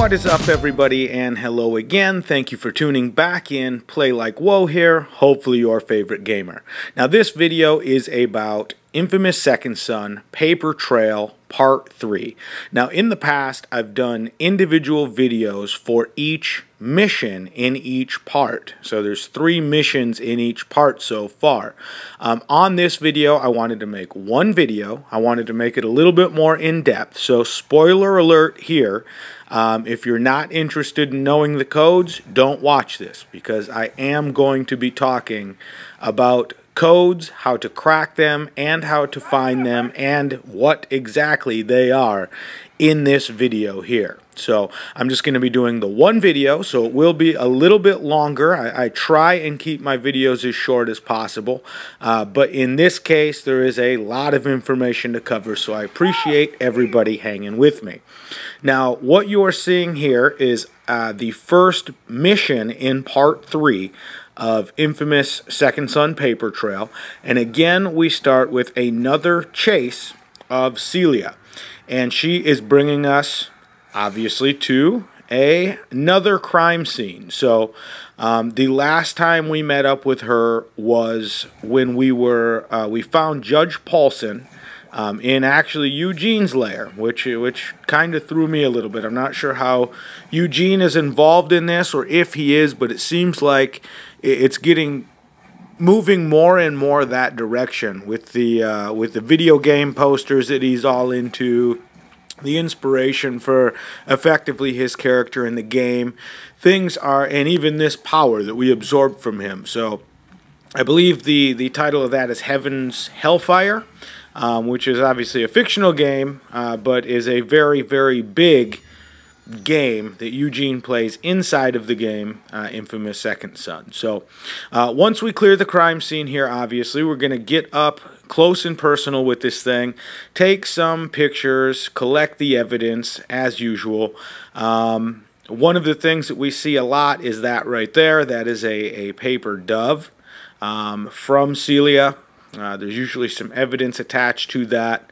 What is up, everybody, and hello again. Thank you for tuning back in. PLAYlikeWHOA here, hopefully your favorite gamer. Now this video is about Infamous Second Son Paper Trail Part 3. Now in the past I've done individual videos for each mission in each part. So there's 3 missions in each part so far. On this video I wanted to make one video. I wanted to make it a little bit more in-depth. So spoiler alert here. If you're not interested in knowing the codes, don't watch this, because I am going to be talking about codes, how to crack them, and how to find them, and what exactly they are in this video here. So I'm just going to be doing the one video, so it will be a little bit longer. I try and keep my videos as short as possible, but in this case there is a lot of information to cover, so I appreciate everybody hanging with me. Now what you are seeing here is the first mission in Part 3 of Infamous Second Son Paper Trail, and again we start with another chase of Celia, and she is bringing us obviously to another crime scene. So the last time we met up with her was when we found Judge Paulson in actually Eugene's lair, which kind of threw me a little bit. I'm not sure how Eugene is involved in this, or if he is, but it seems like it's moving more and more that direction with the video game posters that he's all into, the inspiration for effectively his character in the game. Things are, and even this power that we absorb from him. So I believe the title of that is Heaven's Hellfire, which is obviously a fictional game, but is a very, very big game that Eugene plays inside of the game, Infamous Second Son. So once we clear the crime scene here, obviously we're going to get up close and personal with this thing, take some pictures, collect the evidence as usual. One of the things that we see a lot is that right there. That is a paper dove from Celia. There's usually some evidence attached to that.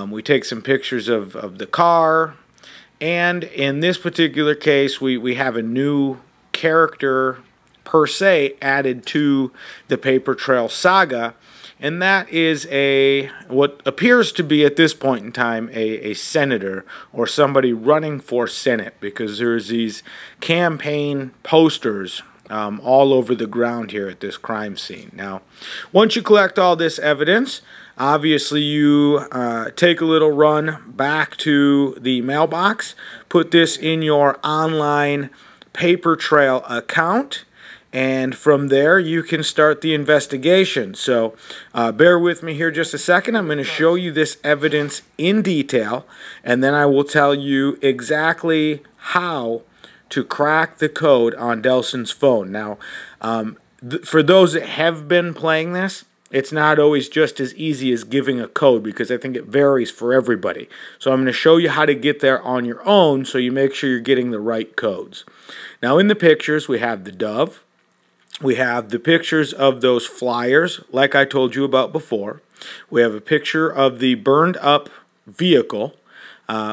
We take some pictures of the car, and in this particular case we have a new character per se added to the Paper Trail saga, and that is what appears to be at this point in time a senator or somebody running for Senate, because there's these campaign posters all over the ground here at this crime scene. Now, once you collect all this evidence, obviously you take a little run back to the mailbox, put this in your online Paper Trail account, and from there you can start the investigation. So bear with me here just a second. I'm going to show you this evidence in detail, and then I will tell you exactly how to crack the code on Delson's phone. Now, for those that have been playing this, it's not always just as easy as giving a code, because I think it varies for everybody. So I'm going to show you how to get there on your own, so you make sure you're getting the right codes. Now in the pictures we have the dove. We have the pictures of those flyers like I told you about before. We have a picture of the burned up vehicle.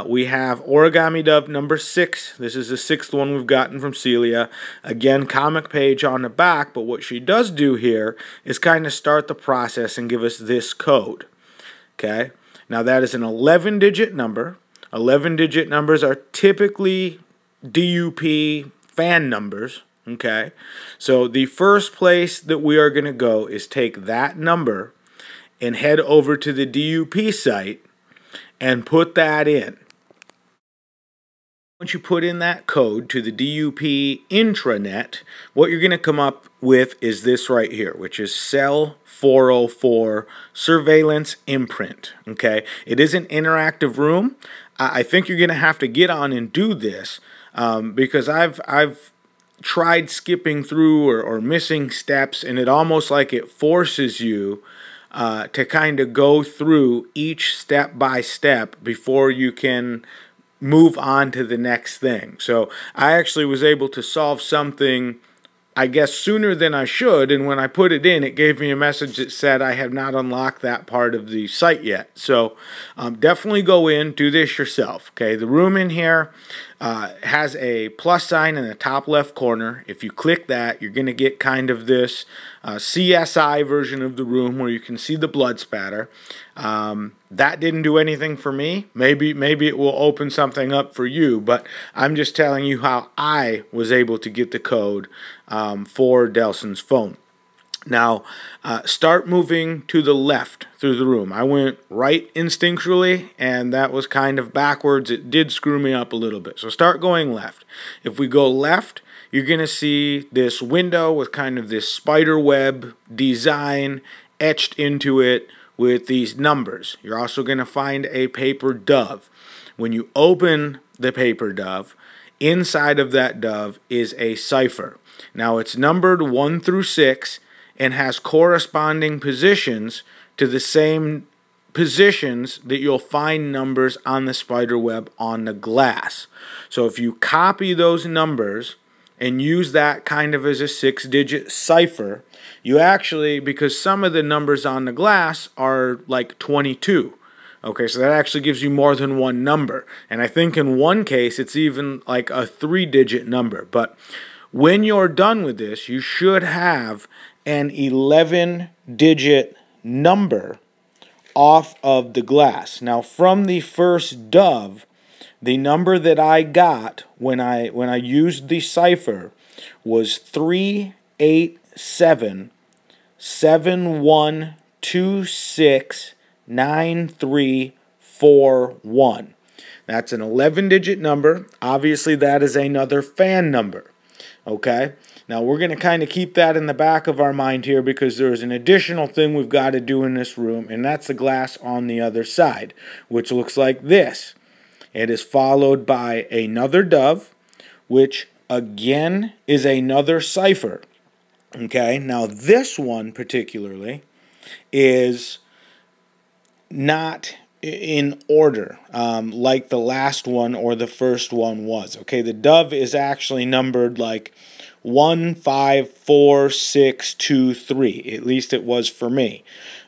We have Origami Dove number 6. This is the 6th one we've gotten from Celia. Again, comic page on the back, but what she does do here is kind of start the process and give us this code. Okay, now that is an 11-digit number. 11-digit numbers are typically DUP fan numbers. Okay, so the first place that we are going to go is take that number and head over to the DUP site and put that in. Once you put in that code to the DUP intranet, what you're going to come up with is this right here, which is Cell 404 Surveillance Imprint. Okay, it is an interactive room. I think you're going to have to get on and do this because I've tried skipping through or missing steps, and it almost like it forces you to kind of go through each step by step before you can move on to the next thing. So I actually was able to solve something, I guess, sooner than I should, and when I put it in, it gave me a message that said I have not unlocked that part of the site yet. So definitely go in, do this yourself. Okay, the room in here, has a plus sign in the top left corner. If you click that, you're going to get kind of this CSI version of the room where you can see the blood spatter. That didn't do anything for me. Maybe it will open something up for you, but I'm just telling you how I was able to get the code for Delson's phone. Now, start moving to the left through the room. I went right instinctually, and that was kind of backwards. It did screw me up a little bit. So start going left. If we go left, you're going to see this window with kind of this spider web design etched into it with these numbers. You're also going to find a paper dove. When you open the paper dove, inside of that dove is a cipher. Now, it's numbered 1 through 6, and has corresponding positions to the same positions that you'll find numbers on the spider web on the glass. So if you copy those numbers and use that kind of as a 6-digit cipher, you actually, because some of the numbers on the glass are like 22. Okay, so that actually gives you more than one number. And I think in one case it's even like a 3-digit number. But when you're done with this, you should have an 11-digit number off of the glass. Now, from the first dove, the number that I got when I used the cipher was 38771269341. That's an 11-digit number. Obviously, that is another fan number. Okay? Now, we're going to kind of keep that in the back of our mind here because there's an additional thing we've got to do in this room, and that's the glass on the other side, which looks like this. It is followed by another dove, which again is another cipher. Okay? Now, this one particularly is not in order like the last one or the first one was. Okay? The dove is actually numbered like 1, 5, 4, 6, 2, 3. At least it was for me.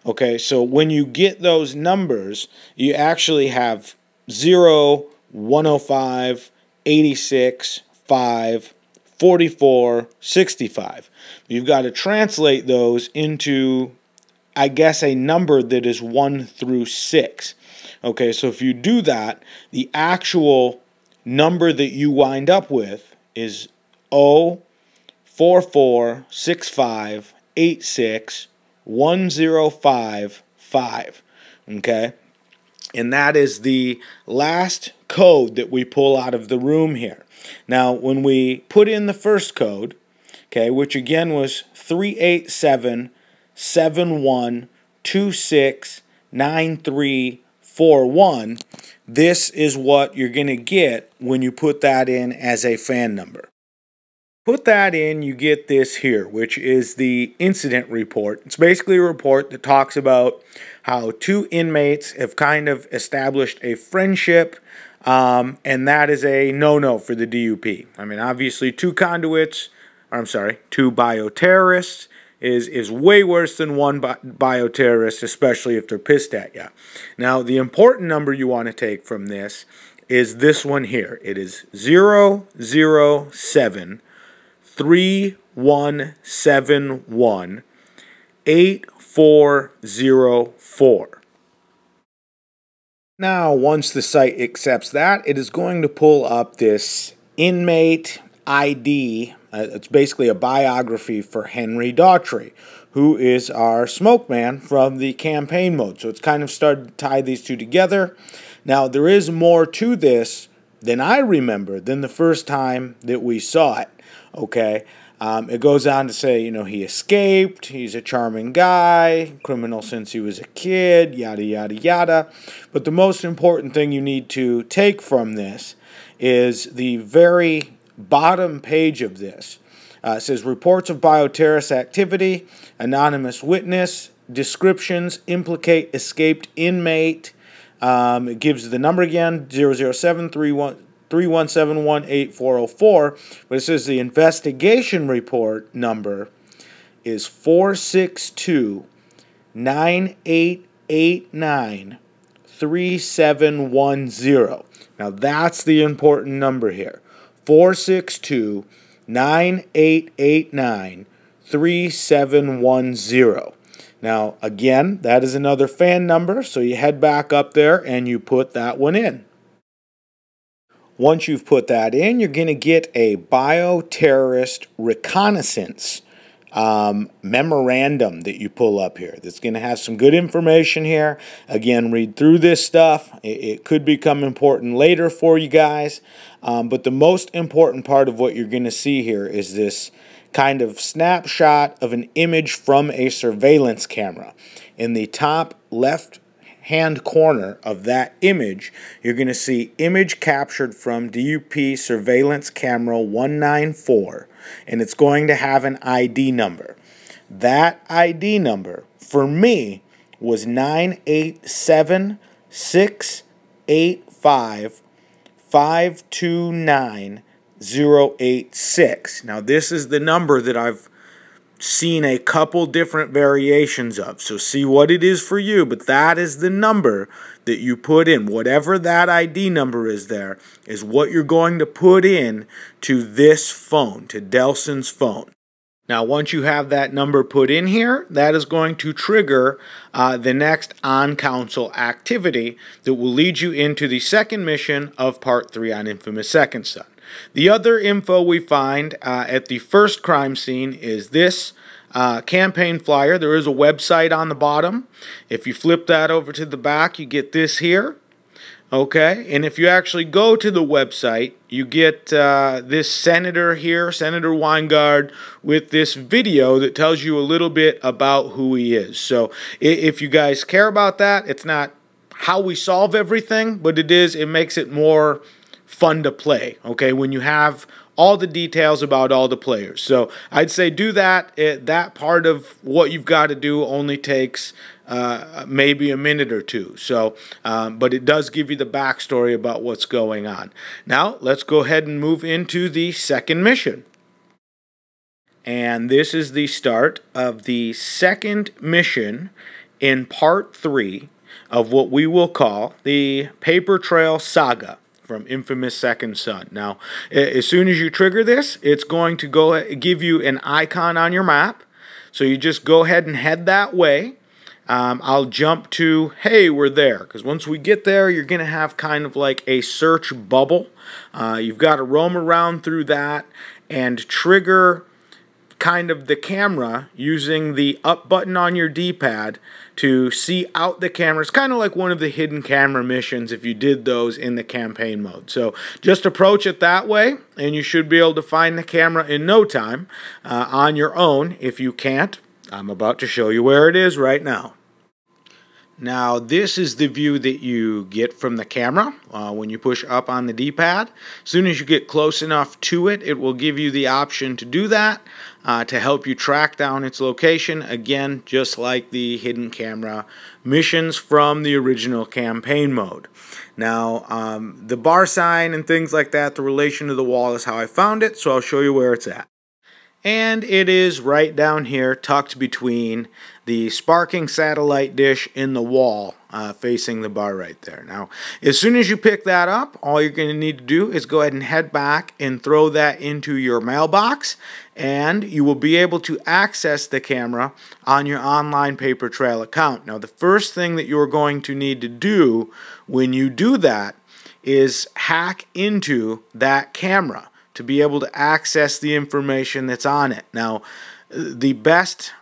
Okay, so when you get those numbers, you actually have 0, 105, 86, 5, 44, 65. You've got to translate those into, I guess, a number that is 1 through 6. Okay, so if you do that, the actual number that you wind up with is 04465861055. Okay? And that is the last code that we pull out of the room here. Now, when we put in the first code, okay, which again was 38771269341, this is what you're going to get when you put that in as a fan number. Put that in, you get this here, which is the incident report. It's basically a report that talks about how 2 inmates have kind of established a friendship, and that is a no-no for the DUP. I mean, obviously, 2 bioterrorists is way worse than 1 bioterrorist, especially if they're pissed at you. Now, the important number you want to take from this is this one here. It is 007 3171 8404. Now, once the site accepts that, it is going to pull up this inmate ID. It's basically a biography for Henry Daughtry, who is our smoke man from the campaign mode. So it's kind of started to tie these two together. Now, there is more to this than I remember than the first time that we saw it. Okay, it goes on to say, you know, he escaped, he's a charming guy, criminal since he was a kid, yada, yada, yada. But the most important thing you need to take from this is the very bottom page of this. It says, reports of bioterrorist activity, anonymous witness, descriptions implicate escaped inmate. It gives the number again, 00731718404, but it says the investigation report number is 4629889 3710. Now that's the important number here. 462-9889-3710. Now again, that is another fan number, so you head back up there and you put that one in. Once you've put that in, you're going to get a bioterrorist reconnaissance memorandum that you pull up here. That's going to have some good information here. Again, read through this stuff. It could become important later for you guys. But the most important part of what you're going to see here is this kind of snapshot of an image from a surveillance camera. In the top left hand corner of that image, you're going to see image captured from DUP surveillance camera 194, and it's going to have an ID number. That ID number for me was 987-685-529-086. Now this is the number that I've seen a couple different variations of, so see what it is for you, but that is the number that you put in. Whatever that ID number is there is what you're going to put in to this phone, to Delson's phone. Now once you have that number put in here, that is going to trigger the next on-console activity that will lead you into the second mission of Part 3 on Infamous Second Son. The other info we find at the first crime scene is this campaign flyer. There is a website on the bottom. If you flip that over to the back, you get this here. Okay, and if you actually go to the website, you get this senator here, Senator Weingard, with this video that tells you a little bit about who he is. So if you guys care about that, it's not how we solve everything, but it makes it more fun to play, okay, when you have all the details about all the players. So I'd say do that. That part of what you've got to do only takes maybe a minute or two. So, but it does give you the backstory about what's going on. Now, let's go ahead and move into the second mission. And this is the start of the second mission in Part 3 of what we will call the Paper Trail Saga from Infamous Second Son. Now, as soon as you trigger this, it's going to give you an icon on your map. So you just go ahead and head that way. I'll jump to, hey, we're there. Because once we get there, you're going to have kind of like a search bubble. You've got to roam around through that and trigger kind of the camera using the up button on your D-pad to see out the camera. It's kind of like one of the hidden camera missions if you did those in the campaign mode. So just approach it that way and you should be able to find the camera in no time on your own. If you can't, I'm about to show you where it is right now. Now this is the view that you get from the camera when you push up on the D-pad. As soon as you get close enough to it, it will give you the option to do that to help you track down its location. Again, just like the hidden camera missions from the original campaign mode. Now the bar sign and things like that, the relation to the wall is how I found it, so I'll show you where it's at. And it is right down here, tucked between the sparking satellite dish in the wall facing the bar right there. Now, as soon as you pick that up, all you're going to need to do is go ahead and head back and throw that into your mailbox, and you will be able to access the camera on your online Paper Trail account. Now, the first thing that you're going to need to do when you do that is hack into that camera to be able to access the information that's on it. Now, the best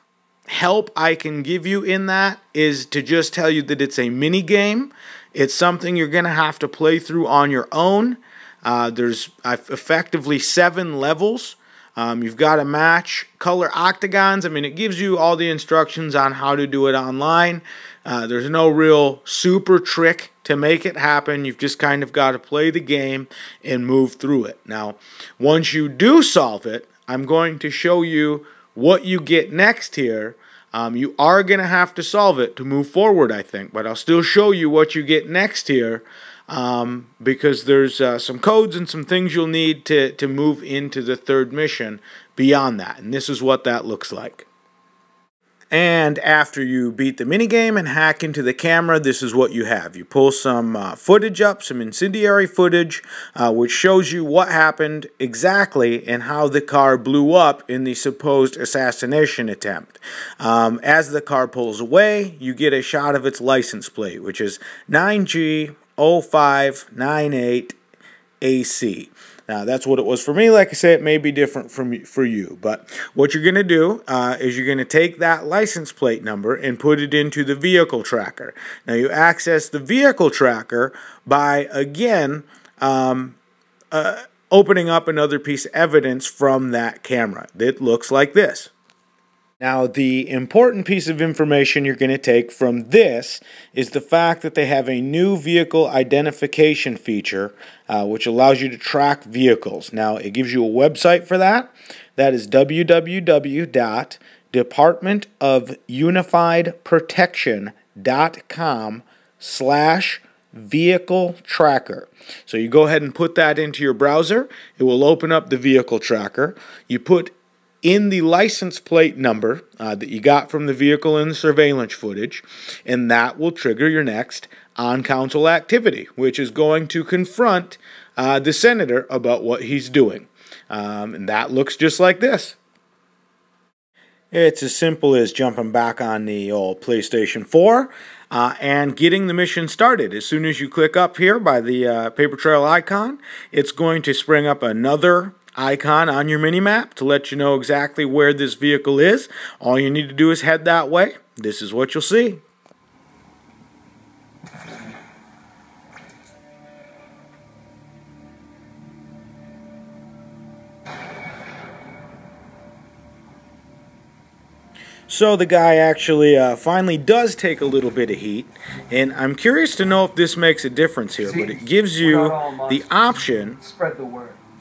help I can give you in that is to just tell you that it's a mini game. It's something you're going to have to play through on your own. There's effectively 7 levels. You've got to match color octagons. I mean, it gives you all the instructions on how to do it online. There's no real super trick to make it happen. You've just kind of got to play the game and move through it. Now, once you do solve it, I'm going to show you what you get next here. You are going to have to solve it to move forward, I think, but I'll still show you what you get next here because there's some codes and some things you'll need to move into the third mission beyond that, and this is what that looks like. And after you beat the minigame and hack into the camera, this is what you have. You pull some footage up, some incendiary footage, which shows you what happened exactly and how the car blew up in the supposed assassination attempt. As the car pulls away, you get a shot of its license plate, which is 9G0598AC. Now, that's what it was for me. Like I said, it may be different for you. But what you're going to do is you're going to take that license plate number and put it into the vehicle tracker. Now, you access the vehicle tracker by, again, opening up another piece of evidence from that camera. It looks like this. Now, the important piece of information you're going to take from this is the fact that they have a new vehicle identification feature, which allows you to track vehicles. Now, it gives you a website for that. That is www.departmentofunifiedprotection.com/vehicle tracker. So you go ahead and put that into your browser. It will open up the vehicle tracker. You put in the license plate number that you got from the vehicle in the surveillance footage, and that will trigger your next on-council activity, which is going to confront the senator about what he's doing. And that looks just like this. It's as simple as jumping back on the old PlayStation 4 and getting the mission started. As soon as you click up here by the paper trail icon, it's going to spring up another icon on your mini-map to let you know exactly where this vehicle is. All you need to do is head that way. This is what you'll see. So the guy actually finally does take a little bit of heat, and I'm curious to know if this makes a difference here, but it gives you the option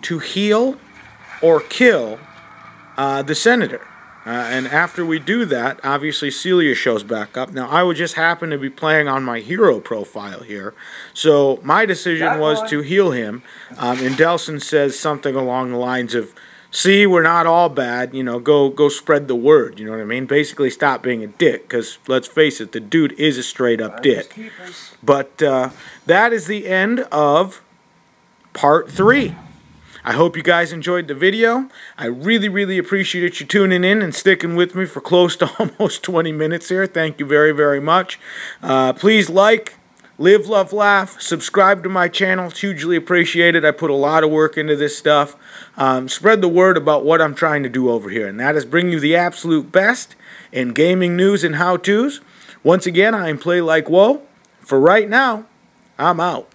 to heal or kill the senator. And after we do that, obviously Celia shows back up. Now, I would just happen to be playing on my hero profile here, so my decision was to heal him. And Delson says something along the lines of, "See, we're not all bad, you know, go spread the word," you know what I mean? Basically, stop being a dick, because let's face it, the dude is a straight-up dick. But that is the end of part 3. I hope you guys enjoyed the video. I really, really appreciate you tuning in and sticking with me for close to almost 20 minutes here. Thank you very, very much. Please like, live, love, laugh, subscribe to my channel. It's hugely appreciated. I put a lot of work into this stuff. Spread the word about what I'm trying to do over here, and that is bring you the absolute best in gaming news and how-tos. Once again, I am PLAYlikeWHOA. For right now, I'm out.